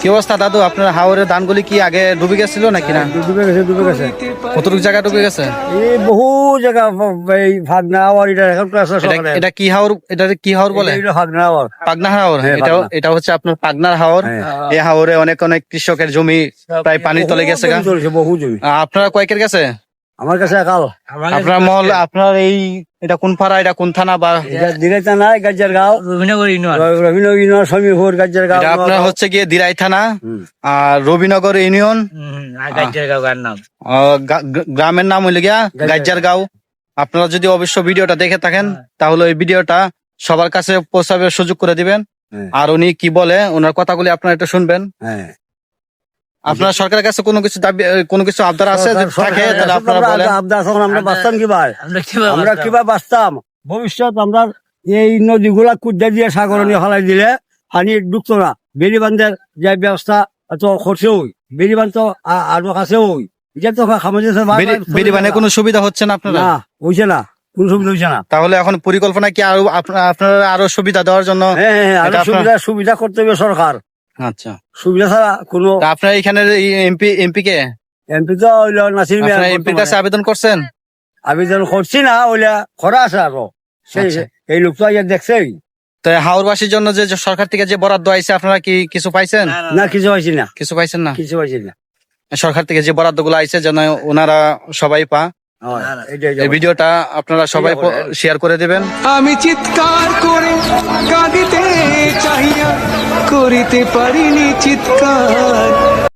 কি অবস্থা দাদু, আপনার হাওরের ধানগুলি কি আগে ডুবে গেছিল নাকি না? ডুবে গেছে কতটুকু জায়গা ডুবে গেছে? এই বহু জায়গা এই ভাগনা আওয়ার এটা এখন আছে সকালে। এটা কি হাওর? এটা কি হাওর বলে? এটা ভাগনা আওয়ার। পাগনা হাওর। হ্যাঁ, এটা পাগনা। এটা হচ্ছে আপনার পাগনার হাওর। হ্যাঁ। এই হাওরে অনেক অনেক কৃষকের জমি প্রায় পানির তলে গেছে গা। বহু জমি চলেছে, বহু জমি। আপনারা কয়েকের গেছে? আমার কাছে একাল। আপনার মহল, আপনার এই এটা কোন পাড়া, এটা কোন থানা বা এটা দিরাইতা নাই গাজ্জার গাঁও, রবীন্দ্র ইউনিয়ন সমীপুর গাজ্জার গাঁও। এটা আপনার হচ্ছে গিয়ে দিরাই থানা আর রবিনগর ইউনিয়ন। গ্রামের নাম হইলে গিয়া গাজ্জার গাঁও। আপনারা যদি অবশ্য ভিডিওটা দেখে থাকেন তাহলে ওই ভিডিওটা সবার কাছে পৌঁছাবার সুযোগ করে দিবেন। হ্যাঁ। আর উনি কি বলে ওনার কথাগুলি আপনারা একটু শুনবেন। হ্যাঁ। আপনার সরকারের কাছে কোনো কিছু দাবি, কোনো কিছু আবদার আছে যদি থাকে তাহলে আপনারা বলেন। আমরা বাঁচতাম আমরা কিবা বাঁচতাম ভবিষ্যৎ আমরা এই নদীগুলা কুদ্দা দিয়ে সাগরে নিয়ে হালাই দিলে পানি ঢুকতো না। বেড়ি বান্ধের যে ব্যবস্থা তো করছে ওই বেড়ি বান্ধ তো আরো কাছে ওই এটা তো বেড়ি বানে কোনো সুবিধা হচ্ছে না আপনারা? না হইছে না, কোন সুবিধা হইছে না। তাহলে এখন পরিকল্পনা কি আরো আপনারা আরো সুবিধা দেওয়ার জন্য? হ্যাঁ হ্যাঁ, আরো এটা আপনার- সুবিধা করতে হবে সরকার। আচ্ছা, সুবিধা ছাড়া কোনো তা আপনার এখানে এমপি কে? এমপি তো হইল নাসির মিয়া। আপনারা এমপির কাছে আবেদন করছেন? আবেদন করছি না, ওইলা খরা আছে আরো। সেই আচ্ছা। এই লোক তো আজ দেখছে তো হাওরবাসীর জন্য যে যে সরকার থেকে যে বরাদ্দ আইছে আপনারা কি কিছু পাইছেন? না, কিছু পাইছি না, কিছু পাইছেন না? কিছু পাইছি না। সরকার থেকে যে বরাদ্দ গুলো আইছে যেন ওনারা সবাই পা। এই ভিডিওটা আপনারা সবাই শেয়ার করে দিবেন। আমি চিৎকার করে কাঁদিতে চাহিয়া করিতে পারিনি চিৎকার।